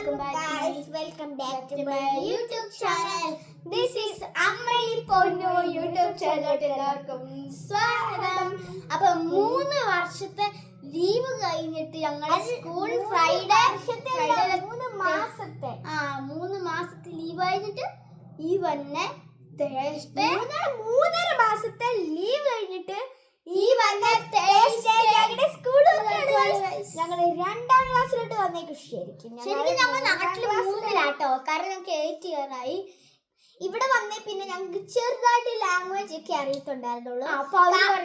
welcome back to my YouTube channel. This is അമ്മയിൽ പൊന്നു YouTube ചാനലിലോട്ട് എല്ലാവർക്കും സ്വാഗതം. അപ്പൊ 3 വർഷത്തെ ലീവ് കഴിഞ്ഞിട്ട് ഞങ്ങളുടെ സ്കൂൾ ഫ്രൈഡേ 3 മാസത്തെ ലീവ് കഴിഞ്ഞിട്ട് ഈ വന്ന തേഴ്സ്ഡേ 3.5 മാസത്തെ ലീവ് കഴിഞ്ഞിട്ട് ഈ വന്ന തേഴ്സ്ഡേ ഞങ്ങളുടെ സ്കൂൾ ഞങ്ങൾ 2ാം ക്ലാസ്സിലോട്ട് വന്നേക്കും. ശരിക്കും ഞങ്ങൾ നാട്ടിൽ 3-ലാട്ടോ, കാരണം ഞങ്ങൾക്ക് 8 ഇയർ ആയി. ഇവിടെ വന്നേ പിന്നെ ഞങ്ങൾക്ക് ചെറുതായിട്ട് ലാംഗ്വേജ് ഒക്കെ അറിയത്തുണ്ടായിരുന്നുള്ളൂ.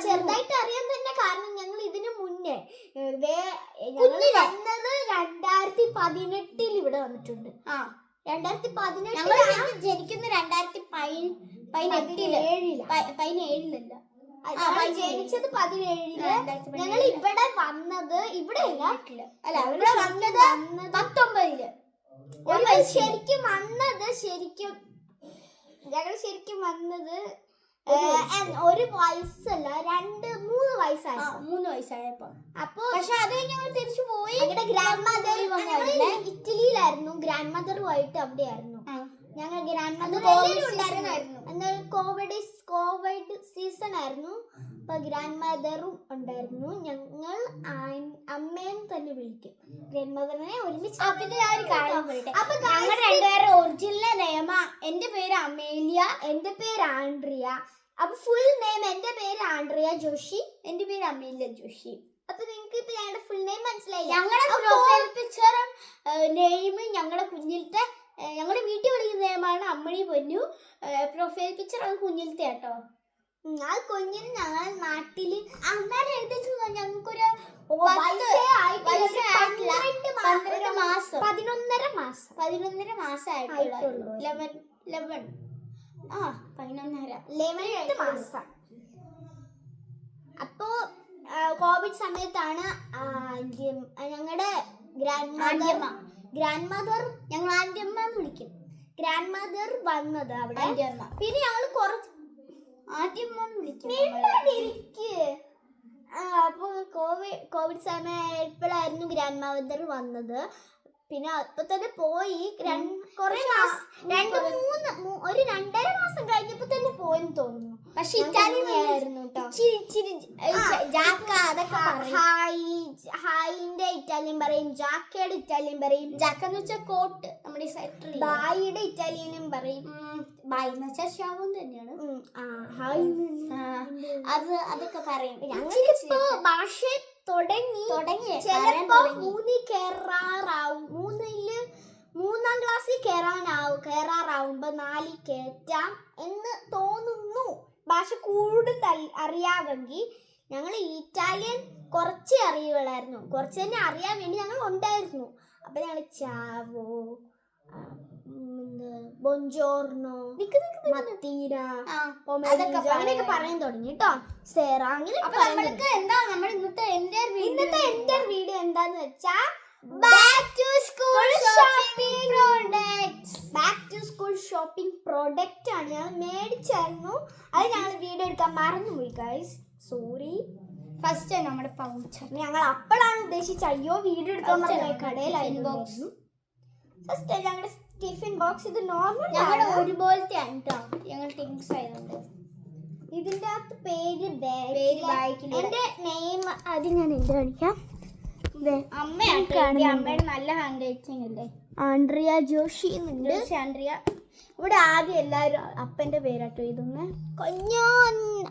ചെറുതായിട്ട് അറിയാൻ തന്നെ കാരണം ഞങ്ങൾ ഇതിനു മുന്നേ ഞങ്ങൾ വന്നത് 2018 ഇവിടെ വന്നിട്ടുണ്ട്. 2018 ജനിക്കുന്ന 2017 ജനിച്ചത് 17. ഞങ്ങൾ ഇവിടെ വന്നത് ഇവിടെ അല്ല ഇവിടെ വന്നത് 19. ഞങ്ങൾ ശരിക്കും വന്നത് ഒരു വയസ്സല്ല 2-3 വയസ്സായപ്പോ. അപ്പൊ പക്ഷെ അത് ഞങ്ങൾ തിരിച്ചു പോയി. ഞങ്ങളുടെ ഗ്രാൻഡ് മദർ ഇറ്റലിയിലായിരുന്നു, ഗ്രാൻഡ് മദറുമായിട്ട് അവിടെയായിരുന്നു. ഞങ്ങൾ ഗ്രാൻഡ് മദർ കോവിഡ് സീസൺ ആയിരുന്നു. അപ്പൊ ഗ്രാൻഡ് മദറും ഉണ്ടായിരുന്നു. ഞങ്ങൾ അമ്മയും തന്നെ വിളിക്കും ഗ്രാൻഡ് മദറിനെ ഒരുമിച്ച്. അപ്പൊ രണ്ടുപേരും ഒറിജിനൽ നെയമ. എന്റെ പേര് അമേലിയ, എന്റെ പേര് ആൻഡ്രിയ. അപ്പൊ ഫുൾ നെയിം എന്റെ പേര് ആൻഡ്രിയ ജോഷി, എന്റെ പേര് അമേലിയ ജോഷി. അപ്പൊ നിങ്ങൾക്ക് ഇപ്പൊ ഞങ്ങളുടെ ഫുൾ നെയിം മനസ്സിലായി. ഞങ്ങളുടെ പ്രൊഫൈൽ പിക്ചറും നെയിമും ഞങ്ങളുടെ കുഞ്ഞിലത്തെ ഞങ്ങളുടെ വീട്ടിൽ വിളിക്കുന്ന നെയിമാണ് അമ്മണി പൊന്നു. പ്രൊഫൈൽ പിക്ചർ അത് കുഞ്ഞിലത്തെ കേട്ടോ. ആ കുഞ്ഞിന് ഞങ്ങൾ നാട്ടില് അന്നേരം എഴുതിച്ചു ഞങ്ങൾക്കൊരു 11 മാസം ആയിട്ടുള്ളൂ. 11 മാസം. അപ്പോ കോവിഡ് സമയത്താണ് ഞങ്ങളുടെ ഗ്രാൻഡ് മദർ ഞങ്ങൾ ആന്റിയമ്മ എന്ന് വിളിക്കും. ഗ്രാൻഡ് മദർ വന്നത് അവിടെ. പിന്നെ ഞങ്ങൾ കുറച്ച് ആന്റിയമ്മ എന്ന് വിളിക്കും. അപ്പൊ കോവിഡ് സമയമായപ്പോഴായിരുന്നു ഗ്രാൻഡ് മദർ വന്നത്. പിന്നെ അപ്പൊ തന്നെ പോയി. ഒരു 2.5 മാസം കഴിഞ്ഞപ്പോ തന്നെ പോയെന്ന് തോന്നുന്നു. പക്ഷെ ഇറ്റാലിയൻ ആയിരുന്നു കേട്ടോ. ഹായിന്റെ ഇറ്റാലിയൻ പറയും, ജാക്കയുടെ ഇറ്റാലിയൻ പറയും. ജാക്ക എന്ന് വെച്ചാൽ കോട്ട്, നമ്മുടെ ബായിയുടെ ഇറ്റാലിയനും പറയും. ബായി എന്ന് വെച്ചാൽ ശവം തന്നെയാണ്. അതൊക്കെ പറയും. ഞങ്ങളിപ്പോ ഭാഷ തുടങ്ങി ചിലപ്പോ 3-ാം ക്ലാസ്സിൽ കയറാറാവുമ്പോ 4 കയറ്റാം എന്ന് തോന്നുന്നു. ഭാഷ കൂടുതൽ അറിയാമെങ്കിൽ. ഞങ്ങൾ ഇറ്റാലിയൻ കുറച്ച് അറിയുള്ളായിരുന്നു, കുറച്ച് തന്നെ അറിയാൻ വേണ്ടി ഞങ്ങൾ ഉണ്ടായിരുന്നു. അപ്പൊ ഞങ്ങൾ ചാവോ, ബൊഞ്ചോർണോ, മത്തീര, അങ്ങനെയൊക്കെ പറയാൻ തുടങ്ങി കേട്ടോ. സേറ അങ്ങനെ. ഇന്നത്തെ എന്റെ വീഡിയോ എന്താന്ന് വെച്ചാ back to school shopping product ആണ്. ഞങ്ങൾ മേടിച്ചായിരുന്നു, അത് ഞങ്ങൾ വീഡിയോ എടുക്കാൻ മറന്നുപോയി ഗൈസ്, സോറി. ഫസ്റ്റ് നമ്മുടെ പൗച്ച് ഞങ്ങൾ അപ്പോഴാണ് ഉദ്ദേശിച്ചത്. അയ്യോ വീഡിയോ എടുക്കാൻ കടയിലായിരുന്നു. ഫസ്റ്റ് ഞങ്ങളുടെ ടിഫിൻ ബോക്സ് ഇത് നോർമൽ ഞങ്ങളുടെ ഒരുപോലത്തെ കേട്ടോ. ഞങ്ങൾ ടിങ്സ് ആയതുകൊണ്ട് ഇതിന്റെ അകത്ത് പേര് എന്റെ നെയിം അത് ഞാൻ എന്ത് കാണിക്കാം. അമ്മയുടെ നല്ല ഹാൻഡ് റൈറ്റിംഗ് അല്ലേ, ആൻഡ്രിയ ജോഷി എന്നുണ്ട്. ആൻഡ്രിയ. ഇവിടെ ആദ്യം എല്ലാവരും അപ്പന്റെ പേരാട്ടോ എഴുതുന്നെ.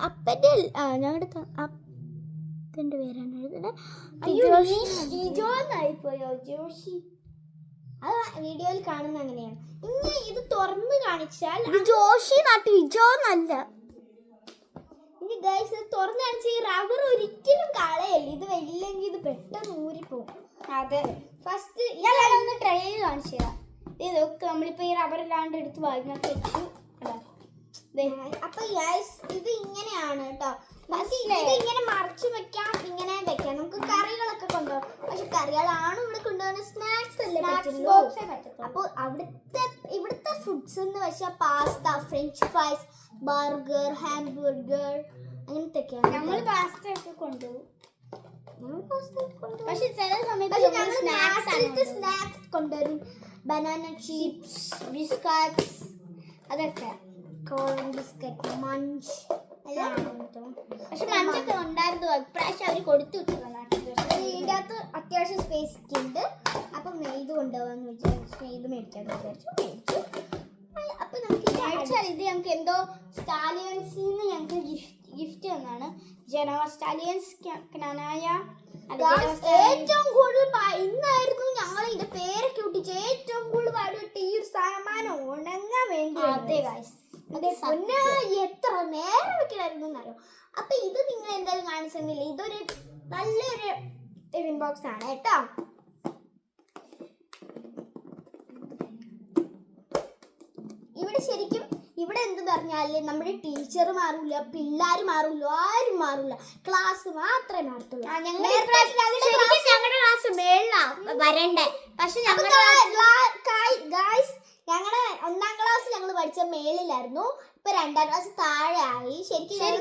അപ്പന്റെ ഞങ്ങളുടെ അപ്പന്റെ പേരാണ് എഴുതുന്നത്. ജിജോ എന്നായിപ്പോയോ, ജോഷി. അത് വീഡിയോയിൽ കാണുന്ന അങ്ങനെയാണ്. ഇനി ഇത് തുറന്ന് കാണിച്ചാൽ ജോഷി നാട്ടിൽ വിജോ എന്നല്ല. ഇനി ഗൈസ് ഇത് തുറന്ന് കാണിച്ചാൽ ഈ റബ്ബർ ഒരിക്കലും കളയല്ല. ഇത് വലിയെങ്കിൽ ഇത് പെട്ടെന്ന് ഊരിപ്പോകും. അതെ. ഫസ്റ്റ് ഇയാളൊന്ന് ട്രൈ ചെയ്ത് കാണിച്ചു തരാം. ഇതൊക്കെ നമ്മളിപ്പോ ഈ റബ്ബർ ഇല്ലാണ്ട് എടുത്ത് വാങ്ങിനൊക്കെ വെച്ചു. അപ്പൊ ഗൈസ് ഇത് ഇങ്ങനെയാണ് കേട്ടോ. ഇങ്ങനെ മറച്ചു വെക്കാം, ഇങ്ങനെ വെക്കാം. നമുക്ക് കറികളൊക്കെ കൊണ്ടുപോകാം. പക്ഷെ കറികളാണ് ഇവിടെ കൊണ്ടുപോകുന്ന, സ്നാക്സ് അല്ലേ പറ്റുള്ളൂ. അപ്പൊ ഇവിടുത്തെ ഫുഡ്സ് എന്ന് വെച്ചാൽ pasta, French fries, burger, hamburger അങ്ങനത്തെ ഒക്കെയാണ്. ഞങ്ങൾ പാസ്ത ഒക്കെ കൊണ്ടുപോകും. പക്ഷെ ചില സമയത്ത് സ്നാക്സ് കൊണ്ടുവരും. ബനാന ചിപ്സ്, ബിസ്ക്കറ്റ്സ്, അതൊക്കെ കോൺ ബിസ്ക്കറ്റ്, മഞ്ച് എല്ലാം. പക്ഷെ മഞ്ചൊക്കെ ഉണ്ടായിരുന്നു, ഇപ്രാവശ്യം അവർ കൊടുത്തു വിട്ടതാണ്. ഇതിൻ്റെ അകത്ത് അത്യാവശ്യം സ്പേസ് ഒക്കെ ഉണ്ട്. അപ്പം ഇത് കൊണ്ടുപോകാന്ന് വിചാരിച്ചു, ഇത് മേടിക്കാന്ന് വിചാരിച്ചു. അപ്പൊ നമുക്ക് ഇത് ഞങ്ങൾക്ക് എന്തോ സ്റ്റാലിയൻസിന്ന് ഞങ്ങൾക്ക് ഗിഫ്റ്റ് തന്നാണ്. ജനവ സ്റ്റാലിയൻസ് ക്നാനായ. ഏറ്റവും കൂടുതൽ ഇന്നായിരുന്നു ഞങ്ങൾ ഇതിന്റെ പേരൊക്കെ ഒട്ടിച്ച് ഏറ്റവും കൂടുതൽ പാടുപെട്ട് ഈ ഒരു സാമാനം ഉണങ്ങാൻ വേണ്ടി. അതെ ഗൈസ്, എത്ര നേരം വെക്കണായിരുന്നു എന്നറിയോ. അപ്പൊ ഇത് നിങ്ങൾ എന്തായാലും കാണിച്ചിരുന്നില്ല. ഇതൊരു നല്ലൊരു ടിഫിൻ ബോക്സ് ആണ് കേട്ടോ. ഇവിടെ ശരിക്കും ഇവിടെ എന്ത് പറഞ്ഞാല് നമ്മുടെ ടീച്ചർ മാറില്ല, പിള്ളേർ മാറില്ല, ആരും മാറില്ല, ക്ലാസ് മാത്രമേ മാറത്തുള്ളൂ. ഞങ്ങളുടെ ക്ലാസ് വരണ്ടേ. പക്ഷെ ഞങ്ങളുടെ 1ാം ക്ലാസ് ഞങ്ങൾ പഠിച്ച മേളിലായിരുന്നു. ഇപ്പൊ 2ാം ക്ലാസ് താഴെ ആയി. ശരിക്കും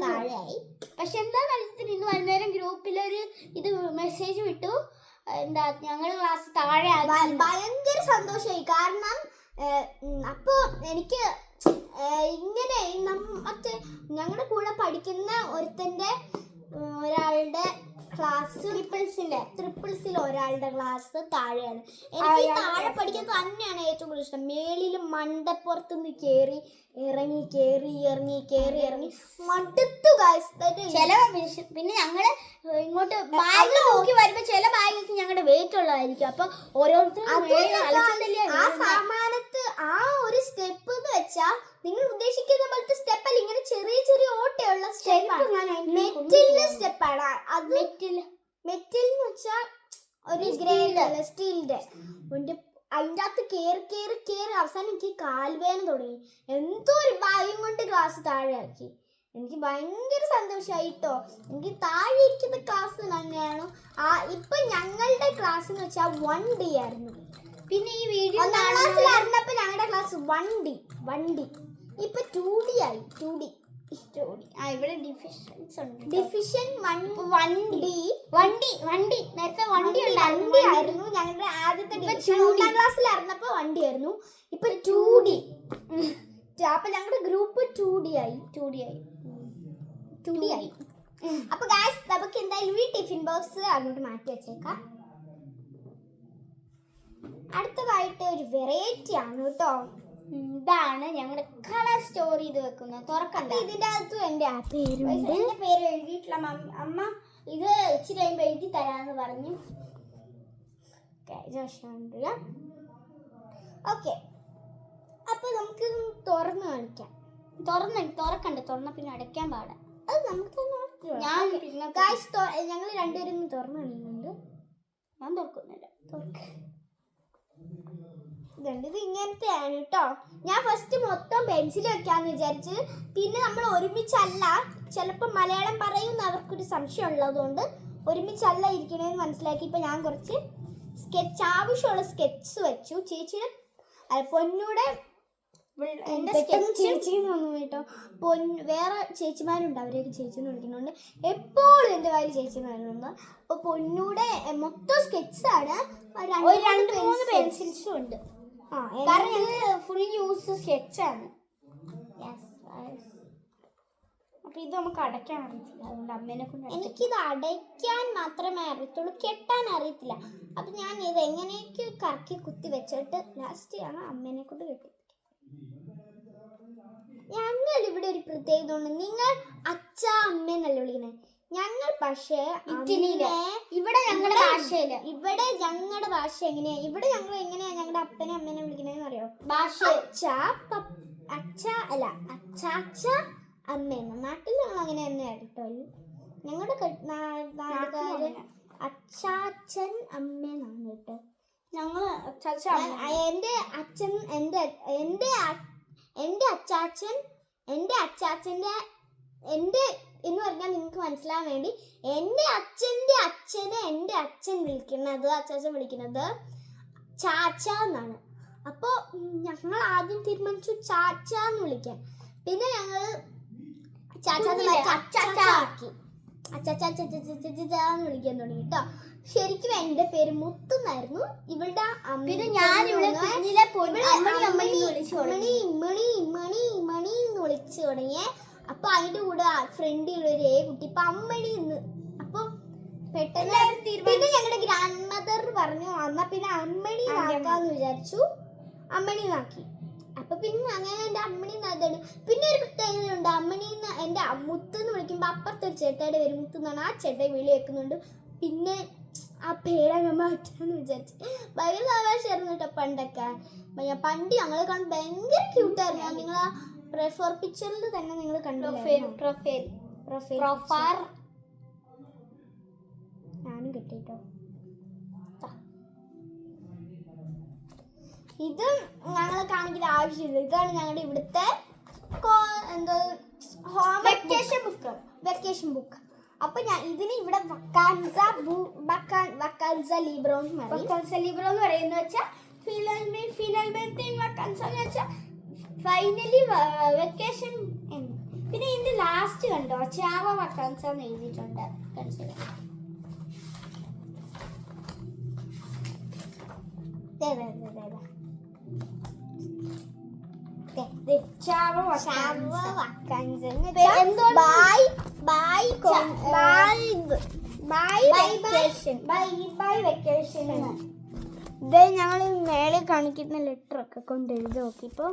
താഴെയായി. പക്ഷെ എന്താ മനസ്സിൽ ഇന്ന് വൈകുന്നേരം ഗ്രൂപ്പിലൊരു ഇത് മെസ്സേജ് വിട്ടു, എന്താ ഞങ്ങളുടെ ക്ലാസ് താഴെ ആയി. ഭയങ്കര സന്തോഷമായി. കാരണം അപ്പൊ എനിക്ക് ഇങ്ങനെ മറ്റേ ഞങ്ങളുടെ കൂടെ പഠിക്കുന്ന ഒരാളുടെ ക്ലാസ് ട്രിപ്പിൾസിൽ ഒരാളുടെ ക്ലാസ് താഴെയാണ്. എനിക്ക് താഴെ പഠിക്കാൻ തന്നെയാണ് ഏറ്റവും കൂടുതൽ ഇഷ്ടം. മേളിൽ മണ്ടപ്പുറത്തുനിന്ന് കയറി ഇറങ്ങി മടുത്തു ഗൈസ്. പിന്നെ ഞങ്ങള് ഇങ്ങോട്ട് ബാഗ് നോക്കി വരുമ്പോ ചില ബാഗൊക്കെ ഞങ്ങളുടെ വെയിറ്റ് ഉള്ളതായിരിക്കും. അപ്പൊ ഓരോരുത്തരും ആ സാമാനത്ത് ആ ഒരു സ്റ്റെപ്പ് എന്ന് വെച്ചാ നിങ്ങൾ ഉദ്ദേശിക്കുന്ന പോലത്തെ സ്റ്റെപ്പ് അല്ല, ഇങ്ങനെ ചെറിയ ചെറിയ ഓട്ടയുള്ള സ്റ്റെപ്പാണ്. മെറ്റലിന്റെ സ്റ്റെപ്പാണ് അത്. മെറ്റൽ എന്ന് വെച്ചാ ഒരു ഗ്രേ സ്റ്റീലിന്റെ. അതിൻ്റെ അകത്ത് കേറി അവസാനം എനിക്ക് കാൽവേദന തുടങ്ങി. എന്തോ ഒരു ഭാഗ്യം കൊണ്ട് ക്ലാസ് താഴെയാക്കി. എനിക്ക് ഭയങ്കര സന്തോഷമായിട്ടോ. എനിക്ക് താഴെ ഇരിക്കുന്ന ക്ലാസ് തന്നെയാണ്. ഇപ്പൊ ഞങ്ങളുടെ ക്ലാസ് എന്ന് വെച്ചാൽ 1D ആയിരുന്നു. പിന്നെ ഈ വീഡിയോ 1ാം ക്ലാസ്സിലായിരുന്നപ്പോ ഞങ്ങളുടെ ക്ലാസ് 1D. ഇപ്പൊ 2D ആയി. 2D. ഇവിടെ ഡിഫിഷൻസ് ഉണ്ട്. ഡിഫിഷൻ 1D. നേരത്തെ 1D ആയിരുന്നു ഞങ്ങളുടെ ആദ്യത്തെ ഡിവിഷൻ. 1ാം ക്ലാസ്സിലായിരുന്നപ്പോ 1D ആയിരുന്നു. ഇപ്പൊ 2D. അപ്പൊ ഞങ്ങളുടെ ഗ്രൂപ്പ് 2D ആയി. അപ്പൊ ഗൈസ് നമുക്ക് എന്തായാലും ഈ ടിഫിൻ ബോക്സ് അങ്ങോട്ട് മാറ്റി വെച്ചേക്കാം. അടുത്തതായിട്ട് ഒരു വെറൈറ്റി ആണ് കേട്ടോ. ഇതാണ് ഞങ്ങളുടെ കളർ സ്റ്റോർ ചെയ്ത് വെക്കുന്നത്. തുറക്കണ്ട. ഇതിന്റെ അകത്തും എന്റെ പേരുണ്ട്. എന്റെ പേര് എഴുതിയിട്ടുള്ള അമ്മ ഇത് ഇച്ചിരി കഴിയുമ്പോൾ എഴുതി തരാന്ന് പറഞ്ഞു. ഓക്കെ, അപ്പൊ നമുക്ക് തുറന്ന് കാണിക്കാം. തുറക്കണ്ട, പിന്നെ അടയ്ക്കാൻ പാടാ. അത് നമുക്ക് ഞങ്ങൾ രണ്ടുപേരും തുറന്നു കാണിക്കുന്നുണ്ട്. ഞാൻ തുറക്കുന്നില്ല. ഇത് ഇങ്ങനത്തെയാണ് കേട്ടോ. ഞാൻ ഫസ്റ്റ് മൊത്തം പെൻസിൽ വെക്കാന്ന് വിചാരിച്ച്. പിന്നെ നമ്മൾ ഒരുമിച്ചല്ല, ചിലപ്പോൾ മലയാളം പറയുന്ന അവർക്കൊരു സംശയം ഉള്ളതുകൊണ്ട് ഒരുമിച്ചല്ല ഇരിക്കണേന്ന് മനസ്സിലാക്കി. ഇപ്പൊ ഞാൻ കുറച്ച് ആവശ്യമുള്ള സ്കെച്ച് വെച്ചു. ചേച്ചിയുടെ പൊന്നൂടെ ചേച്ചിന്ന് വന്നു കേട്ടോ. വേറെ ചേച്ചിമാരുണ്ട്, അവരെയൊക്കെ ചേച്ചിന്ന് വിളിക്കുന്നുണ്ട്. എപ്പോഴും എൻ്റെ വായിൽ ചേച്ചിമാരുണ്ട്. അപ്പൊ പൊന്നൂടെ മൊത്തം സ്കെച്ചാണ്. 2-3 പെൻസിൽസും ഉണ്ട്. കാരണം ഞങ്ങൾ ഫുൾ യൂസ് സ്കെച്ചാണ്. അപ്പൊ ഇത് നമുക്ക് അടയ്ക്കാൻ അറിയത്തില്ല, അതുകൊണ്ട് അമ്മേനെ കൊണ്ട് എനിക്കിത് അടയ്ക്കാൻ മാത്രമേ അറിയത്തുള്ളൂ, കെട്ടാൻ അറിയത്തില്ല. അപ്പൊ ഞാൻ ഇത് എങ്ങനെയൊക്കെ കറക്കി കുത്തി വെച്ചിട്ട് ലാസ്റ്റ് ആണ് അമ്മേനെ കൊണ്ട് കെട്ടി. ഞങ്ങൾ ഇവിടെ ഒരു പ്രത്യേകത ഉണ്ട്. നിങ്ങൾ അച്ഛ അമ്മേന്നല്ല വിളിക്കുന്നത്. ഞങ്ങൾ പക്ഷേ ഇറ്റലിയിലെ ഇവിടെ ഞങ്ങളുടെ ഭാഷയില് ഞങ്ങളുടെ ഭാഷ എങ്ങനെയാ, ഇവിടെ ഞങ്ങൾ എങ്ങനെയാ ഞങ്ങളുടെ അപ്പനെ അമ്മേനെ വിളിക്കണേന്ന് അറിയോ? ഭാഷ അച്ഛ അമ്മേന്ന്. നാട്ടിൽ ഞങ്ങൾ അങ്ങനെ തന്നെ കേട്ടോ. ഞങ്ങളുടെ നാട്ടുകാര് അച്ഛൻ അമ്മേന്നാണ് കേട്ടോ. ഞങ്ങൾ എന്റെ അച്ചാച്ചന്റെ എന്ന് പറഞ്ഞാൽ നിങ്ങൾക്ക് മനസ്സിലാൻ വേണ്ടി എൻ്റെ അച്ഛൻ്റെ അച്ഛനെ എൻ്റെ അച്ഛൻ വിളിക്കുന്നത്, അച്ചാച്ചൻ വിളിക്കുന്നത് ചാച്ച എന്നാണ്. അപ്പോൾ ഞങ്ങൾ ആദ്യം തീരുമാനിച്ചു ചാച്ച എന്ന് വിളിക്കാൻ. പിന്നെ ഞങ്ങൾ ചാച്ചാക്കി. അച്ചാച്ചാന്ന് വിളിക്കാൻ തുടങ്ങി കേട്ടോ. ശരിക്കും എൻ്റെ പേര് മുത്തുന്നായിരുന്നു. ഇവളുടെ പിന്നെ ഞാൻ മണി എന്ന് വിളിച്ചു തുടങ്ങിയേ. അപ്പൊ അതിന്റെ കൂടെ ഫ്രണ്ടിലുള്ള ഒരു കുട്ടി ഇപ്പൊ അമ്മണി എന്ന്. അപ്പൊ പെട്ടെന്ന് പിന്നെ ഞങ്ങളുടെ ഗ്രാൻഡ് മദർ പറഞ്ഞു എന്നാ പിന്നെ അമ്മണി ആക്കാന്ന് വിചാരിച്ചു. അമ്മണി ആക്കി. അപ്പൊ പിന്നെ അങ്ങനെ എൻ്റെ അമ്മണി എന്നാണ്. പിന്നെ ഒരു പ്രത്യേകതയുണ്ട്. അമ്മണി എൻ്റെ മുത്ത് എന്ന് വിളിക്കുമ്പോ അപ്പുറത്തെ ഒരു ചേട്ടയുടെ പേര് മുത്ത് എന്നാണ്. ആ ചേട്ടയെ വിളി വെക്കുന്നുണ്ട്. പിന്നെ ആ പേരങ്ങ് മാറ്റാന്ന് വിചാരിച്ചു. ഭയങ്കര ആവേശമായിരുന്നു കേട്ടോ പണ്ടൊക്കെ. പണ്ട് ഞങ്ങളെ കാണാൻ ഭയങ്കര ക്യൂട്ടായിരുന്നു. നിങ്ങൾ ആ പ്രൊഫൈൽ പിക്ചറിൽ തന്നെ നിങ്ങൾ കണ്ടു. ഞാനും കിട്ടിട്ടോ. ഇത് ഞങ്ങളെ കാണിക്കുന്ന ആവശ്യമില്ല. ഇതാണ് ഞങ്ങളുടെ ഇവിടുത്തെ എന്തോ വെക്കേഷൻ ബുക്ക്. അപ്പൊ ഞാൻ ഇതിന് ഇവിടെ വക്കാൻസ ലിബ്രോ എന്ന് പറയുന്ന വെച്ചാൽ ഫൈനലി വെക്കേഷൻ. പിന്നെ ഇതിന്റെ ലാസ്റ്റ് കണ്ടോ ചാവ വക്കാൻസ എന്ന് എഴുതിയിട്ടുണ്ട്. ഇത് ഞങ്ങൾ മേലെ കാണിക്കുന്ന ലെറ്റർ ഒക്കെ കൊണ്ട് എഴുതി നോക്കിയപ്പോ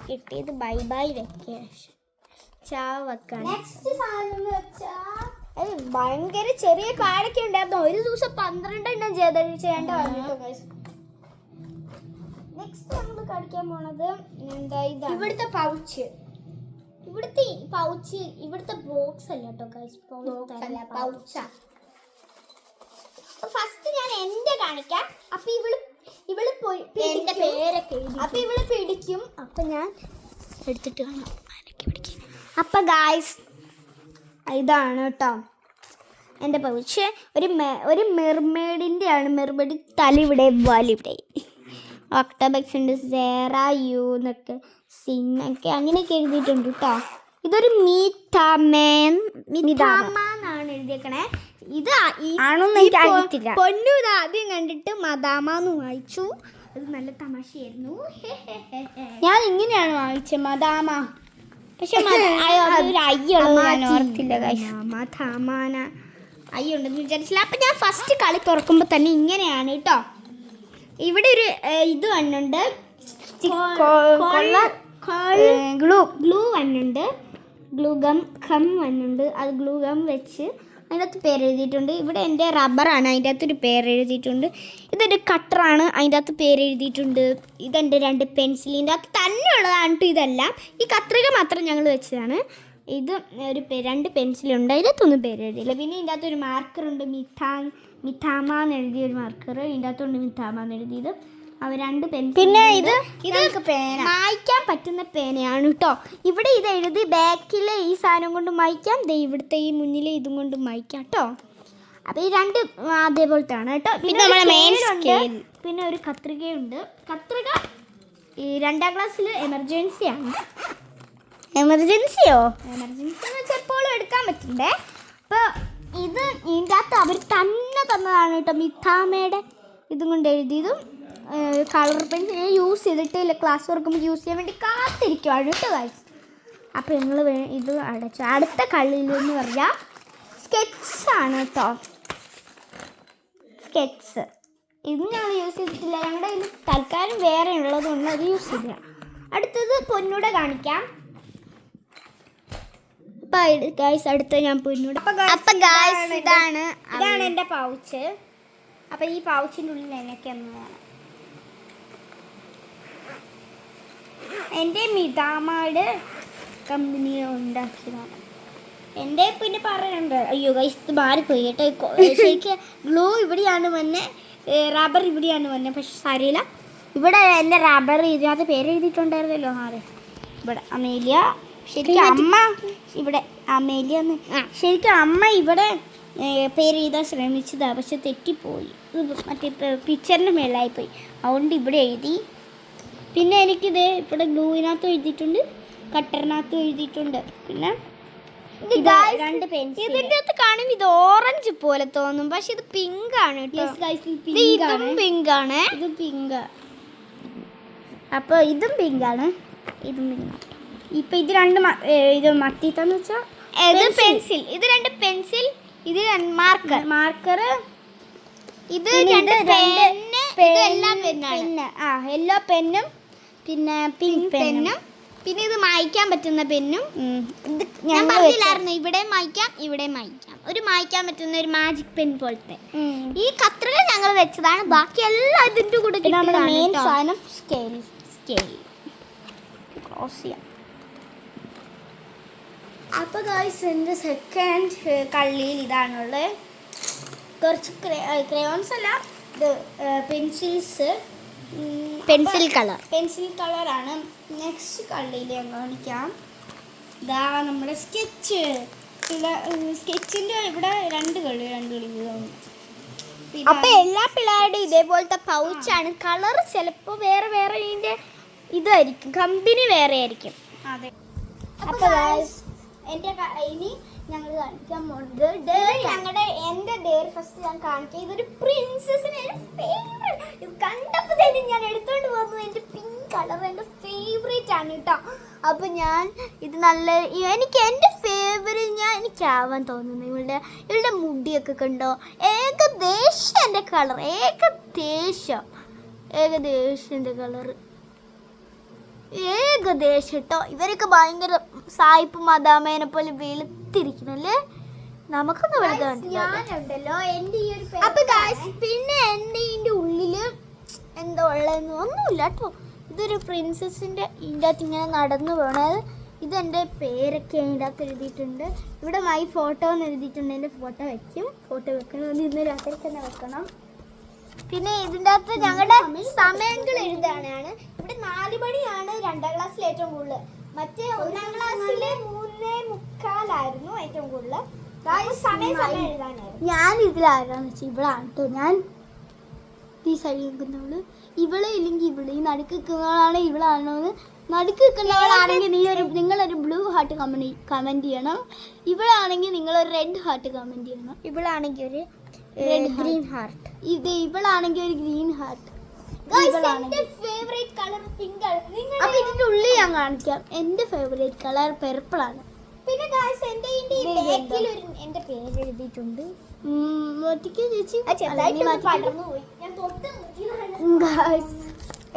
കിട്ടിയത് ബൈ ബൈ വെക്കേഷൻ. ഭയങ്കര ചെറിയ കാടൊക്കെ ഉണ്ടായിരുന്നു. ഒരു ദിവസം 12 എണ്ണം ചെയ്യേണ്ട വന്നു. നെക്സ്റ്റ് നമ്മൾ കളിക്കാൻ പോണത് എന്താ, ഇവിടുത്തെ പൗച്ച്. ഇവിടുത്തെ ബോക്സ് അല്ല കേട്ടോ ഗൈസ്, പൗച്ചാ. ഫസ്റ്റ് ഞാൻ എന്റെ കാണിക്കാം. അപ്പൊ ഇവള് പിടിക്കും. അപ്പൊ ഞാൻ എടുത്തിട്ട് കാണാം. അപ്പൊ ഗൈസ് ഇതാണ് കേട്ടോ എൻ്റെ പൗച്ച്. ഒരു മെർമെയ്ഡിൻ്റെ ആണ്. മെർമെയ്ഡ് തല ഇവിടെ വാലിവിടെ. ഒക്ടോബക്സ് ഉണ്ട്, സേറ യു എന്നൊക്കെ സിന്നൊക്കെ അങ്ങനെയൊക്കെ എഴുതിയിട്ടുണ്ട് കേട്ടോ. ഇതൊരു മീതാമെന്നാണ് എഴുതിയേക്കണേ. ഇത് പൊന്നു ഇത് ആദ്യം കണ്ടിട്ട് മദാമെന്ന് വായിച്ചു. അത് നല്ല തമാശയായിരുന്നു. ഞാൻ ഇങ്ങനെയാണ് വായിച്ചത് മദാമ. പക്ഷെ അയ്യുണ്ടെന്ന് വിചാരിച്ചില്ല. അപ്പൊ ഞാൻ ഫസ്റ്റ് കളി തുറക്കുമ്പോ തന്നെ ഇങ്ങനെയാണ് കേട്ടോ. ഇവിടെ ഒരു ഇത് വന്നുണ്ട്, ഗ്ലൂ വന്നുണ്ട്, ഗ്ലൂ ഗം വന്നുണ്ട്. അത് ഗ്ലൂ ഗം വെച്ച് അതിനകത്ത് പേരെഴുതിയിട്ടുണ്ട്. ഇവിടെ എൻ്റെ റബ്ബറാണ്, അതിൻ്റെ അകത്തൊരു പേരെഴുതിയിട്ടുണ്ട്. ഇതൊരു കട്ടറാണ്, അതിൻ്റെ അകത്ത് പേരെഴുതിയിട്ടുണ്ട്. ഇതെൻ്റെ 2 പെൻസിലിൻ്റെ അകത്ത് തന്നെ ഉള്ളതാണ് കേട്ടോ. ഇതെല്ലാം ഈ കത്രിക മാത്രം ഞങ്ങൾ വെച്ചതാണ്. ഇത് ഒരു 2 പെൻസിലുണ്ട്, അതിനകത്തൊന്നും പേരെഴുതിയില്ല. പിന്നെ ഇതിൻ്റെ അകത്തൊരു മാർക്കറുണ്ട്, മിഥാമ എന്ന് എഴുതിയ ഒരു മാർക്കർ. ഇതിൻ്റെ അകത്തുണ്ട് മിഥാമ എന്ന് എഴുതിയത്. അവ 2 പെൻസിൽ. പിന്നെ ഇത് മായ്ക്കാൻ പറ്റുന്ന പേനയാണ് കേട്ടോ. ഇവിടെ ഇത് എഴുതി ബാക്കിലെ ഈ സാധനം കൊണ്ട് മായ്ക്കാം. ഇവിടുത്തെ ഈ മുന്നിലെ ഇതും കൊണ്ട് മായ്ക്കാം കേട്ടോ. അപ്പോൾ ഈ 2 അതേപോലത്തെ ആണ് കേട്ടോ. പിന്നെ ഒരു കത്രികയുണ്ട്. കത്രിക ഈ 2ാം ക്ലാസ്സിൽ എമർജൻസിയാണ്. എമർജൻസി എന്ന് വെച്ചാൽ എപ്പോഴും എടുക്കാൻ പറ്റണ്ടേ. അപ്പോൾ ഇത് ഇതിൻ്റെ അകത്ത് അവർ തന്നെ തന്നതാണ് കേട്ടോ. മിഥാമയുടെ ഇതും കൊണ്ട് എഴുതിയതും കളർ പെൻസിൽ ഞാൻ യൂസ് ചെയ്തിട്ടില്ല. ക്ലാസ് വർക്കുമ്പോൾ യൂസ് ചെയ്യാൻ വേണ്ടി കാത്തിരിക്കുവാണ് കേട്ടോ ഗൈസ്. അപ്പോൾ ഞങ്ങൾ ഇത് അടച്ചു. അടുത്ത കളിയിലെന്ന് പറഞ്ഞാൽ സ്കെച്ചാണ് കേട്ടോ. സ്കെച്ച് ഇത് ഞങ്ങൾ യൂസ് ചെയ്തിട്ടില്ല. ഞങ്ങളുടെ കയ്യിൽ തൽക്കാലം വേറെ ഉള്ളതുകൊണ്ട് അത് യൂസ് ചെയ്യില്ല. അടുത്തത് പൊന്നൂടെ കാണിക്കാം. ഗൈസ് അടുത്ത ഞാൻ പൊന്നൂടെ. ഇതാണ് എൻ്റെ പൗച്ച്. അപ്പം ഈ പൗച്ചിൻ്റെ ഉള്ളിൽ എനിക്കൊന്നാണ് എൻ്റെ മിതാമയുടെ കമ്പനി ഉണ്ടാക്കിയതാണ്. എൻ്റെ പിന്നെ പറയുന്നുണ്ട്. അയ്യോ ഗൈസ് ഇത് മാറിപ്പോയി കേട്ടോ. ശരിക്കും ഗ്ലൂ ഇവിടെയാണ് വന്നെ, റബ്ബർ ഇവിടെയാണ് വന്നെ. പക്ഷെ സാരിയില്ല, ഇവിടെ എൻ്റെ റബ്ബർ ഇതിനകത്ത് പേര് എഴുതിയിട്ടുണ്ടായിരുന്നല്ലോ. ഇവിടെ അമേലിയ. ശരിക്കും അമ്മ ഇവിടെ അമേലിയ ശരിക്കും അമ്മ ഇവിടെ പേര് എഴുതാൻ ശ്രമിച്ചതാണ്. പക്ഷെ തെറ്റിപ്പോയി. മറ്റേ പിക്ചറിൻ്റെ മേലായിപ്പോയി. അതുകൊണ്ട് ഇവിടെ എഴുതി. പിന്നെ എനിക്കിത് ഇവിടെ ഗ്ലൂവിനകത്തും എഴുതിയിട്ടുണ്ട്, കട്ടറിനകത്തും എഴുതിയിട്ടുണ്ട്. പിന്നെ രണ്ട് പെൻസിൽ. ഇതിന്റെ അകത്ത് കാണും ഇത് ഓറഞ്ച് പോലെ തോന്നും, പക്ഷെ ഇത് പിങ്ക് ആണ് കേട്ടോ. ഇതും പിങ്ക് ആണ്, ഇത് പിങ്ക്. അപ്പൊ ഇതും പിങ്ക് ആണ്, ഇതും പിങ്ക്. ഇപ്പൊ ഇത് രണ്ട് ഇത് മത്തിത്താന്ന് വെച്ചാൽ ഇത് പെൻസിൽ, ഇത് രണ്ട് പെൻസിൽ, ഇത് മാർക്കർ, ഇത് രണ്ട് പെന്ന്, ഇതെല്ലാം പെന്നാണ്. യെല്ലോ പെന്നും പിന്നെ പിങ്ക് പെന്നും, പിന്നെ ഇത് മായ്ക്കാൻ പറ്റുന്ന പെന്നും. ഞാൻ പറഞ്ഞില്ലായിരുന്നു ഇവിടെ മായ്ക്കാം, ഇവിടെ മായ്ക്കാം. ഒരു മായ്ക്കാൻ പറ്റുന്ന ഒരു മാജിക് പെൻ പോലത്തെ ഈ കത്രിക ഞങ്ങൾ വെച്ചതാണ്. ബാക്കി എല്ലാം ഇതിന്റെ കൂടെ മെയിൻ സാധനം സ്കെയിൽ. ക്രോസ് ചെയ്യാം. അപ്പോൾ ഗായ്സ് എൻ്റെ സെക്കൻഡ് കള്ളിയിൽ ഇതാണുള്ളത്. കുറച്ച് ക്രയോൺസ് അല്ല, ഇത് പെൻസിൽസ്, പെൻസിൽ കളറാണ്. നെക്സ്റ്റ് കള്ളിയിൽ ഞാൻ കാണിക്കാം. ഇതാ നമ്മുടെ സ്കെച്ച്. സ്കെച്ചിൻ്റെ ഇവിടെ രണ്ട് കളി അപ്പോൾ എല്ലാ പിള്ളേരുടെയും ഇതേപോലത്തെ പൗച്ചാണ്. കളർ ചിലപ്പോൾ വേറെ ഇതിൻ്റെ ഇതായിരിക്കും, കമ്പനി വേറെ ആയിരിക്കും. അതെ. അപ്പോൾ എൻ്റെ ഇനി ഞങ്ങൾ കാണിക്കാൻ പോകുന്നത് എൻ്റെ ഡെയറി ഫസ്റ്റ് ഞാൻ കാണിക്കാം. ഇതൊരു പ്രിൻസസിന് ഫേവറേറ്റ്. ഇത് കണ്ടപ്പോൾ തന്നെ ഞാൻ എടുത്തോണ്ട് പോകുന്നത് എൻ്റെ പിങ്ക് കളർ എൻ്റെ ഫേവറേറ്റ് ആണ് കേട്ടോ. അപ്പോൾ ഞാൻ ഇത് എനിക്ക് എൻ്റെ ഫേവറേറ്റ് എനിക്കാവാൻ തോന്നുന്നു. ഇവളുടെ മുടിയൊക്കെ കണ്ടോ, ഏകദേശം എൻ്റെ കളർ, ഏകദേശം എൻ്റെ കളറ് ഏകദേശം കേട്ടോ. ഇവരൊക്കെ ഭയങ്കര സായിപ്പ് മദാമേനെ പോലെ വെളുത്തിരിക്കണല്ലേ, നമുക്കൊന്ന് വെളുത്തുണ്ടല്ലോ. അപ്പൊ പിന്നെ എൻ്റെ ഇതിൻ്റെ ഉള്ളില് എന്താ ഉള്ളതെന്ന് ഒന്നുമില്ല കേട്ടോ. ഇതൊരു പ്രിൻസസിൻ്റെ ഇതിൻ്റെ അകത്ത് ഇങ്ങനെ നടന്നു പോകണത്. ഇതെൻ്റെ പേരൊക്കെ അതിൻ്റെ അകത്ത് എഴുതിയിട്ടുണ്ട്. ഇവിടെ മൈ ഫോട്ടോ എന്ന് എഴുതിയിട്ടുണ്ട്. എൻ്റെ ഫോട്ടോ വെക്കണം, ഇന്ന് രാത്രി തന്നെ വെക്കണം. പിന്നെ ഇതിൻ്റെ അകത്ത് ഞങ്ങളുടെ സമയങ്ങൾ എഴുതാനാണ്. ഇവിടെ 4 മണിയാണ് 2ാം ക്ലാസ്സിൽ ഏറ്റവും കൂടുതൽ. മറ്റേ 1ാം ക്ലാസ്സിൽ 3:45 ഏറ്റവും കൂടുതൽ. സമയം എഴുതാനായിരുന്നു. ഞാൻ ഇതിലാരാന്ന് വെച്ചാൽ ഇവളാണ് കേട്ടോ. ഞാൻ ഈ സൈഡിൽ നിൽക്കുന്നവള്, ഇവളെ ഇല്ലെങ്കിൽ ഇവള്, ഈ നടുക്ക് നിൽക്കുന്നവളാണ് ഇവളാണോ എന്ന്. നടുക്ക് നിൽക്കുന്നവളാണെങ്കിൽ നിങ്ങളൊരു ബ്ലൂ ഹാർട്ട് കമൻറ്റ് ചെയ്യണം. ഇവളാണെങ്കിൽ നിങ്ങളൊരു റെഡ് ഹാർട്ട് കമൻറ്റ് ചെയ്യണം. ഇവളാണെങ്കിൽ ഒരു ഗ്രീൻ ഹാർട്ട്. ഇവളാണെങ്കിൽ ഒരു green heart. Favourite colour pink ആണ്. അപ്പൊ ഇതിന്റെ ഉള്ളിൽ ഞാൻ കാണിക്കാം. എന്റെ ഫേവറേറ്റ് കളർ പർപ്പിൾ ആണ്. പിന്നെ ഗായ്സ് എന്റെ പേര് എഴുതിയിട്ടുണ്ട്.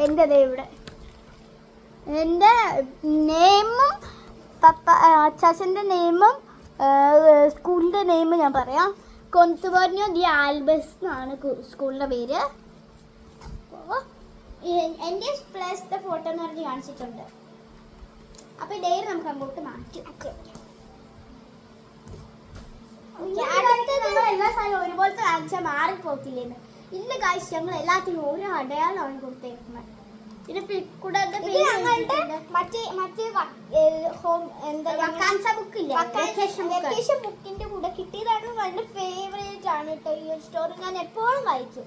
എന്റെ ഇവിടെ എന്റെ നെയിമും അച്ചാച്ചന്റെ നെയിമും സ്കൂളിന്റെ നെയിമും ഞാൻ പറയാം. കൊന്തുപറഞ്ഞു ദി ആൽബസ് എന്നാണ് സ്കൂളിൻ്റെ പേര്. എൻ്റെ പ്ലസ് ഫോട്ടോ എന്ന് പറഞ്ഞ് കാണിച്ചിട്ടുണ്ട്. അപ്പോൾ ഡെയറി നമുക്ക് അങ്ങോട്ട് മാറ്റി എല്ലാ സാധനവും ഒരുപോലത്തെ കാണിച്ചാൽ മാറിപ്പോക്കില്ലെന്ന്. ഇല്ല കാഴ്ച ഞങ്ങൾ എല്ലാത്തിനും ഓരോ അടയാളമാണ് കൊടുത്തേക്കുന്നത്. ബുക്കിന്റെ കൂടെ കിട്ടിയതാണ്. വളരെ ഫേവറേറ്റ് ആണ് കേട്ടോ ഈ ഒരു സ്റ്റോറി. ഞാൻ എപ്പോഴും വായിക്കും.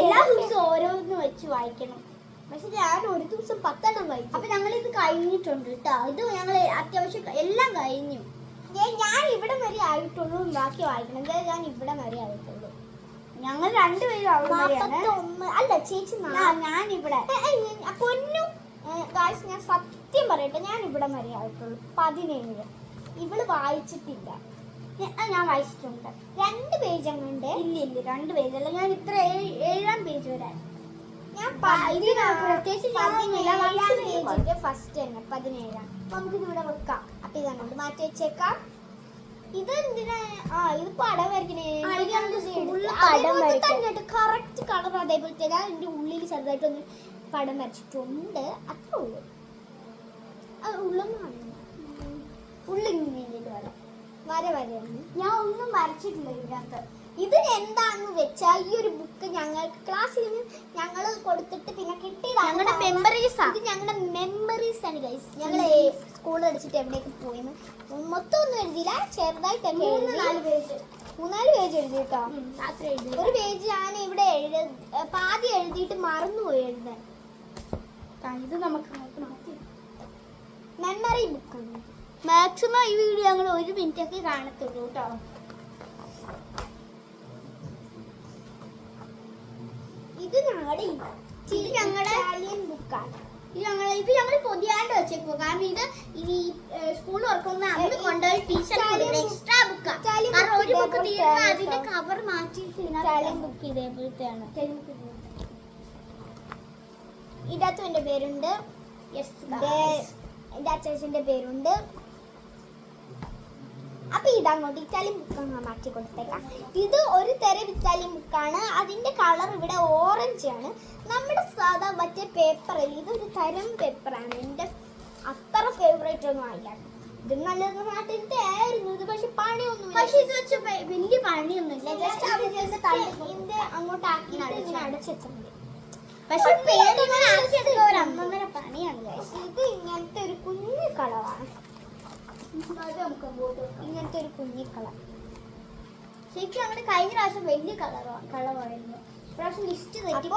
എല്ലാ ദിവസവും ഓരോന്ന് വെച്ച് വായിക്കണം. പക്ഷെ ഞാൻ ഒരു ദിവസം 10 എണ്ണം വായിക്കും. അപ്പൊ ഞങ്ങളിത് കഴിഞ്ഞിട്ടുണ്ട് കേട്ടോ. ഇത് ഞങ്ങൾ അത്യാവശ്യം എല്ലാം കഴിഞ്ഞു. ഞാൻ ഇവിടെ വരെ ആയിട്ടുള്ളൂ, ബാക്കി വായിക്കണം. ഞാൻ ഇവിടെ വരെ ആയിട്ടുള്ളൂ. ഞങ്ങൾ രണ്ടുപേരും അല്ല ചേച്ചി, ഞാൻ ഇവിടെ പൊന്നു ഗായ്സ്. ഞാൻ സത്യം പറയട്ടെ, ഞാൻ ഇവിടെ വരെ ആയിട്ടുള്ളൂ 17. ഇവള് വായിച്ചിട്ടില്ല. ഞാൻ വായിച്ചിട്ടുണ്ട് 2 പേജ് അങ്ങുണ്ട്. ഇല്ല 2 പേജല്ല, ഞാൻ ഇത്ര 7-ാം പേജ് വരെ ഞാൻ പ്രത്യേകിച്ച് ഫസ്റ്റ് തന്നെ 17. നമുക്കിത് ഇവിടെ വെക്കാം. അപ്പൊ ഇതാണ് മാറ്റി വെച്ചേക്കാം. ഇതെന്തിനാ? ഇത് പടം വരയ്ക്കണേ. കറക്റ്റ് കളർ അതേപോലത്തെ. ഞാൻ എൻ്റെ ഉള്ളിൽ ചെറുതായിട്ടൊന്ന് പടം വരച്ചിട്ടുണ്ട്, അത്രേ ഉള്ളൂ. അത് ഉള്ളൊന്നും ഉള്ളിങ്ങനെ വരയാണ്. ഞാൻ ഒന്നും വരച്ചിട്ടില്ല ഇതിനകത്ത്. ഇതിന് എന്താണെന്ന് വെച്ചാൽ ഈ ഒരു ബുക്ക് ഞങ്ങൾക്ക് ക്ലാസ്സിൽ ഞങ്ങൾ കൊടുത്തിട്ട് പിന്നെ കിട്ടിയതാണ്. ഞങ്ങളുടെ മെമ്മറീസ് ആണ്. ഇത് ഞങ്ങളുടെ മെമ്മറീസ് ആണ് ഗൈസ്. ഞങ്ങൾ സ്കൂളിൽ അടിച്ചിട്ട് എവിടേക്ക് പോയിന്ന് മൊത്തം ഒന്നും എഴുതിയില്ല, ചെറുതായിട്ടൊക്കെ 3-4 പേജ് എഴുതി കേട്ടോ. ഒരു പേജ് ഞാൻ ഇവിടെ പാതി എഴുതിയിട്ട് മറന്നുപോയി എഴുതാൻ. ഇത് നമുക്ക് മാറ്റി മെമ്മറി ബുക്കാണ്. മാക്സിമം ഈ വീഡിയോ ഞങ്ങൾ 1 മിനിറ്റ് ഒക്കെ കാണത്തുള്ളൂ കേട്ടോ. ഇത് ഞങ്ങളുടെ ഇറ്റാലിയൻ ബുക്കാണ്. ഇത് ഞങ്ങൾ പൊതിയാണ്ട് വെച്ചേക്കോ. കാരണം ഇത് ഈ സ്കൂൾ തുറക്കുന്ന അന്ന് കൊണ്ടുപോയി ടീച്ചർ എക്സ്ട്രാ ബുക്കാണ്. കാരണം ഒരു ബുക്ക് തീർന്ന അതിന്റെ കവർ മാറ്റി ഇറ്റാലിയൻ ബുക്ക് ഇതേപോലത്തെയാണ്. ഇതിനകത്തും എൻ്റെ പേരുണ്ട്, എൻ്റെ അച്ഛൻ്റെ പേരുണ്ട്. അപ്പൊ ഇതങ്ങോട്ട് ഇറ്റാലിയൻ ബുക്ക് മാറ്റി കൊടുത്തേക്കാം. ഇത് ഒരു തരം ഇറ്റാലിയൻ ബുക്കാണ്. അതിന്റെ കളർ ഇവിടെ ഓറഞ്ച് ആണ്. നമ്മുടെ സാധാ മറ്റേ പേപ്പറിൽ ഇതൊരു തരം പേപ്പറാണ്. എൻ്റെ അത്ര ഫേവറേറ്റ് ഒന്നും ആയില്ല. ഇത് നല്ലത് നാട്ടിലത്തെ ആയിരുന്നു ഇത്. പക്ഷെ പണിയൊന്നും, പക്ഷെ ഇത് വെച്ച് വലിയ പണിയൊന്നുമില്ല. ജസ്റ്റ് ഇതിന്റെ അങ്ങോട്ട് ആക്കി ഇങ്ങനെ അടച്ചിട്ടുണ്ട്. പക്ഷെ ഒരൊന്നര പണിയാണ്. ഇത് ഇങ്ങനത്തെ ഒരു കുഞ്ഞു കളറാണ്. ഇങ്ങനത്തെ ഒരു കുഞ്ഞി കളർ. ശരിക്കും അങ്ങനെ കഴിഞ്ഞ പ്രാവശ്യം വലിയ കളറായിരുന്നു. പ്രാവശ്യം ലിസ്റ്റ് തെറ്റി.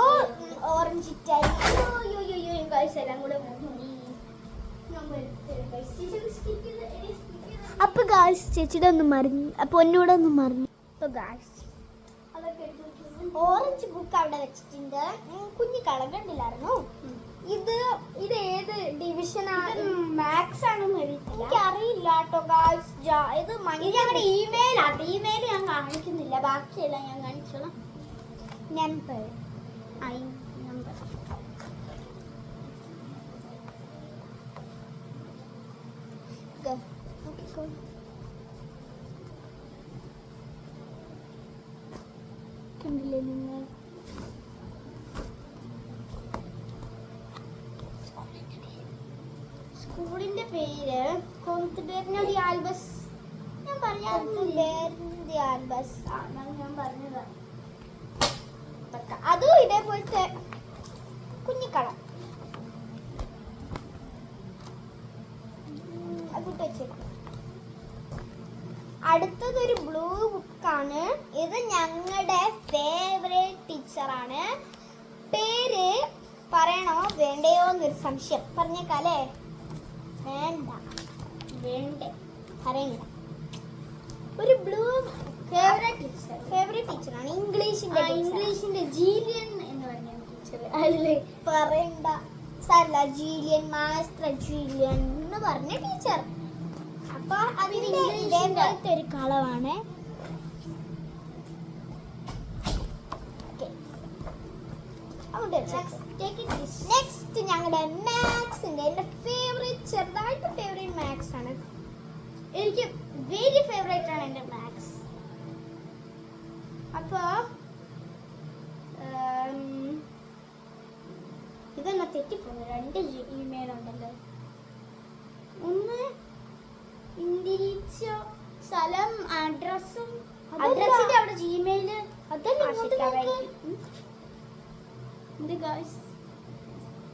ഓറഞ്ച് ഇറ്റാലിയൻ എല്ലാം കൂടെ. അപ്പൊ ഗായ്സ് ചേച്ചിയുടെ ഒന്ന് മറിഞ്ഞു, അപ്പൊ ഒന്നൂടെ ഒന്ന് മറിഞ്ഞു. അപ്പൊ ഗായ്സ് ഓറഞ്ച് ബുക്ക് അവിടെ വെച്ചിട്ടുണ്ട്. കുഞ്ഞി കളർ കണ്ടില്ലായിരുന്നു. ഇത് ഏത് ഡിവിഷനാണ്? മാത്സ് ആണെന്ന് എനിക്കറിയില്ല കേട്ടോ ഗായ്സ്. ഇത് ഞങ്ങളുടെ ഇമെയിലാണ്. ഇമെയിൽ ഞാൻ കാണിക്കുന്നില്ല, ബാക്കിയെല്ലാം ഞാൻ കാണിച്ചോളാം. നമ്പർ കണ്ടില്ലേ നിങ്ങൾ? സ്കൂളിന്റെ പേര് കോൺഫെഡറേറ്റ് ആൽബസ്. ഞാൻ പറയാറുണ്ട് ആൽബസ് ആണ് ഞാൻ പറഞ്ഞത്. അതും ഇതേപോലത്തെ കുഞ്ഞിക്കള അതിട്ട് വെച്ചേക്കും. അടുത്തതൊരു ബ്ലൂ ബുക്കാണ്. ഇത് ഞങ്ങളുടെ ഫേവറേറ്റ് ടീച്ചറാണ്. പേര് പറയണോ വേണ്ടയോ എന്നൊരു സംശയം. പറഞ്ഞേക്കാലേ? വേണ്ടേ പറയണ്ട. ഒരു ബ്ലൂ ഫേവറേറ്റ് ടീച്ചറാണ്. ഇംഗ്ലീഷിന്റെ ജീലിയൻ എന്ന് പറഞ്ഞ ടീച്ചർ. അല്ലേ പറയണ്ട സാരല്ല. ജീലിയൻ, മാസ്റ്റർ ജീലിയൻ എന്ന് പറഞ്ഞ ടീച്ചർ. അപ്പൊ അതിന്റെ ഇതേപോലത്തെ ഒരു കളവാണ്. നെക്സ്റ്റ് ഞങ്ങളുടെ മാത്സിന്റെ എന്റെ ഫേവറേറ്റ്, ചെറുതായിട്ട് ഫേവറേറ്റ് മാത്സ് ആണ്. എനിക്ക് വെരി ഫേവറേറ്റ് ആണ് എന്റെ മാത്സ്. അപ്പൊ ഇതെന്നാ തെറ്റിപ്പോന്നു. 2 ഇമെയിൽ ഉണ്ടല്ലോ. ഒന്ന് ഇന്ത്യയിച്ചോ സ്ഥലം അഡ്രസ്സും അഡ്രസ്സിന്റെ അവിടെ ജിമെയില് അതല്ലേ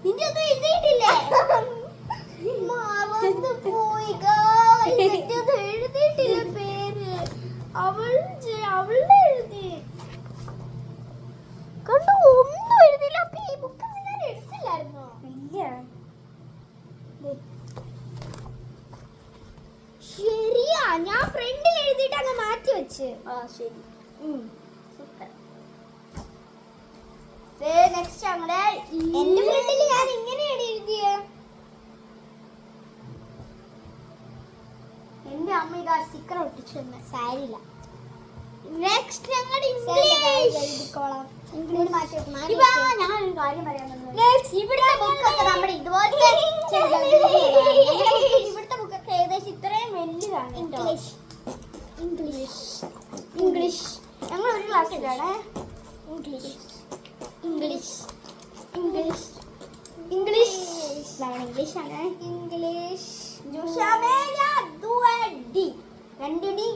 നിന്റെ ഒന്നും എഴുതിയിട്ടില്ലേ? എഴുതിയിട്ടില്ല പേര്. അവളുടെ എഴുതി കണ്ടു. ഒന്നും എഴുതിയില്ല. അപ്പൊ ഈ ബുക്ക് ഞാൻ എടുത്തില്ലായിരുന്നോ? ഇല്ല. ശരിയാ, ഞാൻ ഫ്രണ്ടിൽ എഴുതിയിട്ട് അങ്ങ് മാറ്റി വെച്ച്. ശരി. സൂപ്പർ. നെക്സ്റ്റ് ഞങ്ങളുടെ എന്റെ ഫ്രണ്ടിൽ ഞാൻ ഇങ്ങനെയാണ് എഴുതിയ. എന്റെ അമ്മ ഇതാ സ്റ്റിക്കർ ഒട്ടിച്ചു തന്നെ. സാരില്ല. നെക്സ്റ്റ് ഞങ്ങളുടെ ഞാനൊരു കാര്യം പറയാൻ ഇവിടുത്തെ ബുക്കൊക്കെ ഏകദേശം ഇത്രയും വലിയതാണ്. ഇംഗ്ലീഷ് ഞങ്ങൾ ഒരു ക്ലാസ്സിലാണ്. ഇംഗ്ലീഷാണ്. ഇംഗ്ലീഷ് രണ്ടുടി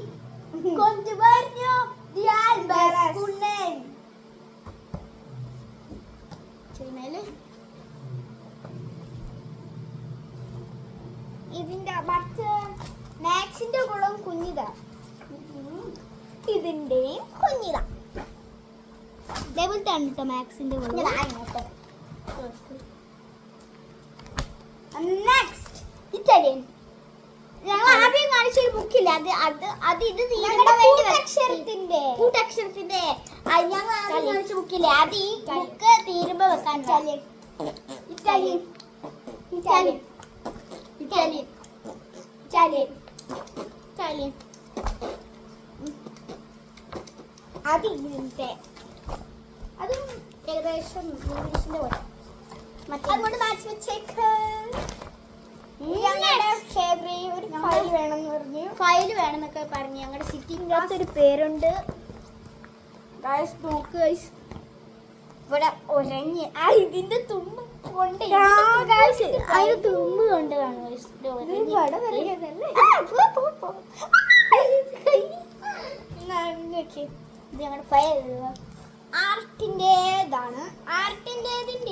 കൊഞ്ചു പറഞ്ഞു. ഇതിന്റെ മാത്സിന്റെ കുളം കുഞ്ഞിതാ, ഇതിന്റെയും കുഞ്ഞിതാ. ഇതേപോലത്തെ ആണ് കേട്ടോ മാത്സിന്റെ കുളം. Next Italian. ഞങ്ങൾ ആദ്യം കാണിച്ചൊരു ബുക്കില്ല, അത് ഇത് കൂട്ടക്ഷരത്തിന്റെ ഞങ്ങൾ ആദ്യം കാണിച്ച ബുക്കില്ലേ, അത് ഈ ബുക്ക് തീരുമ്പോ വെക്കാൻ. Italian Italian Italian Italian Italian അത് ഇങ്ങനത്തെ, അതും ഏകദേശം ഇംഗ്ലീഷിന്റെ പോലെ. അതുകൊണ്ട് മാറ്റി വെച്ചേക്ക്. ഒരു ഫയൽ വേണമെന്നൊക്കെ പറഞ്ഞു. ഞങ്ങളുടെ സിറ്റിംഗ് ഒരു പേരുണ്ട്. നോക്ക് ഗൈസ്, ഇവിടെ ഒരഞ്ഞ് ഇതിന്റെ തുമ്പ് കൊണ്ട് അതിന്റെ തുമ്പ് കൊണ്ട് കാണും. ഇത് ഞങ്ങളുടെ ഫയൽ ആർട്ടിൻ്റെതാണ്.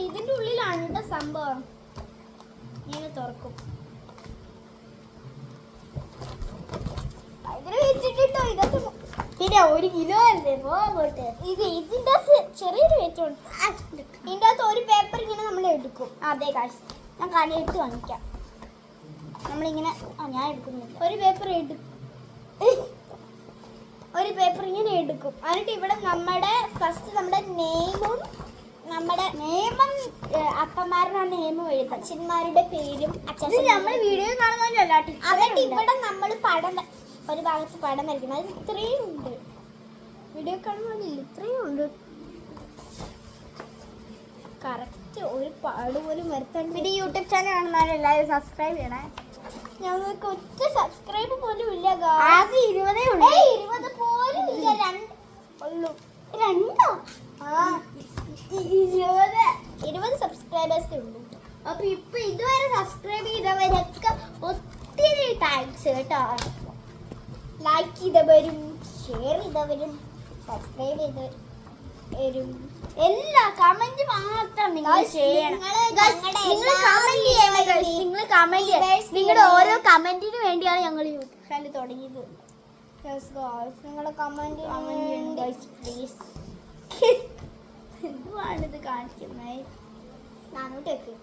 ഇതിന്റെ ഉള്ളിലാണ് കേട്ടോ സംഭവം. ഇങ്ങനെ തുറക്കും. വെച്ചിട്ടോ ഇതൊക്കെ പിന്നെ 1 കിലോ അല്ലേ പോകട്ടെ. ഇതിന്റെ ചെറിയൊരു വെയിറ്റ് ഉണ്ട്. ഇതിൻ്റെ അകത്ത് ഒരു പേപ്പർ ഇങ്ങനെ നമ്മൾ എടുക്കും. അതെ കാശ് ഞാൻ എടുത്ത് കാണിക്കാം. നമ്മളിങ്ങനെ ഞാൻ എടുക്കുന്നില്ല. ഒരു പേപ്പർ ഇങ്ങനെ എടുക്കും. എന്നിട്ട് ഇവിടെ ഫസ്റ്റ് നമ്മുടെ നെയിമും അപ്പന്മാരുടെ നെയിമും എഴുതും. അച്ഛന്മാരുടെ പേരും നമ്മൾ വീഡിയോ കാണുന്നല്ലോ. എന്നിട്ട് ഇവിടെ നമ്മൾ ഒരു ഭാഗത്ത് പടം വരയ്ക്കണം. അത് ഇത്രയും ഉണ്ട്. വീഡിയോ കാണുന്നില്ല, ഇത്രയും ഉണ്ട്. കറക്റ്റ് ഒരു പാട് പോലും വരുത്താൻ. പിന്നെ യൂട്യൂബ് ചാനൽ കാണുന്നവരെ എല്ലാവരും സബ്സ്ക്രൈബ് ചെയ്യണേ. ഞങ്ങൾക്ക് ഒറ്റ സബ്സ്ക്രൈബ് പോലും ഇല്ല. 20 പോലും ഇല്ല. 20 സബ്സ്ക്രൈബേഴ്സേ ഉള്ളൂ. അപ്പൊ ഇപ്പൊ ഇതുവരെ സബ്സ്ക്രൈബ് ചെയ്തവരൊക്കെ ഒത്തിരി താങ്ക്സ് കേട്ടോ. ലൈക്ക് ചെയ്തവരും ഷെയർ ചെയ്തവരും സബ്സ്ക്രൈബ് ചെയ്തവരും എല്ലാ കമന്റ് മാത്രം നിങ്ങൾ ചെയ്യണം. നിങ്ങളുടെ ഓരോ കമന്റിന് വേണ്ടിയാണ് ഞങ്ങൾ യൂട്യൂബ് ചാനൽ തുടങ്ങിയത്. നിങ്ങളുടെ കമന്റ് പ്ലീസ്. എന്തുവാണിത് കാണിക്കുന്നത്? നാനൂറ്റേക്ക്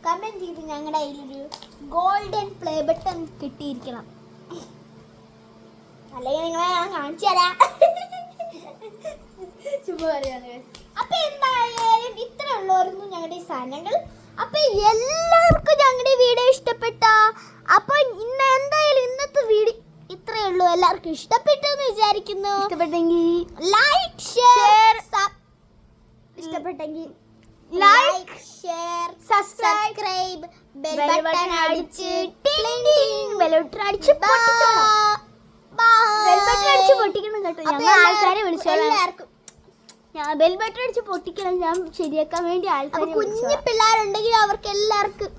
കമന്റ് ചെയ്ത് ഞങ്ങളുടെ കയ്യിലൊരു ഗോൾഡൻ പ്ലേ ബട്ടൺ കിട്ടിയിരിക്കണം. അല്ലെങ്കിൽ നിങ്ങളെ ഞാൻ കാണിച്ചു തരാം. ചുമ്മാ പറയാണ്. അപ്പൊ എന്തായാലും ഇത്ര ഉള്ളവരുന്നു ഞങ്ങളുടെ ഈ സാധനങ്ങൾ. അപ്പൊ എല്ലാവർക്കും ഞങ്ങളുടെ വീഡിയോ ഇഷ്ടപ്പെട്ട. അപ്പൊ എന്തായാലും ഇന്നത്തെ വീഡിയോ ഇത്രയേ ഉള്ളൂ. എല്ലാവർക്കും ഇഷ്ടപ്പെട്ടു എന്ന് വിചാരിക്കുന്നു. ഇഷ്ടപ്പെട്ടെങ്കിൽ ലൈക്ക് ഷെയർ, ഇഷ്ടപ്പെട്ടെങ്കിൽ like share subscribe bell button അടിച്ച് പൊട്ടിക്കണം കേട്ടോ. ഞങ്ങൾ ആൾക്കാരെ വിളിച്ചോളാം. ഞാൻ ബെൽ ബട്ടൺ അടിച്ച് പൊട്ടിക്കണം. ഞാൻ ശരിയാക്കാൻ വേണ്ടി ആൾക്കാരെ. കുഞ്ഞു പിള്ളേരുണ്ടെങ്കിൽ അവർക്ക് എല്ലാവർക്കും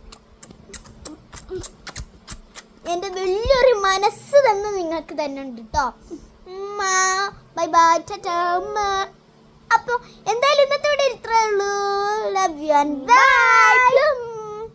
എന്റെ വലിയൊരു മനസ്സ് തന്നെ നിങ്ങൾക്ക് തന്നെ ഉണ്ട് കേട്ടോ. Bye bye tata. അപ്പൊ എന്തായാലും ഇന്നത്തെ ഇവിടെ ഇത്രേ ഉള്ളൂ. Love you and by.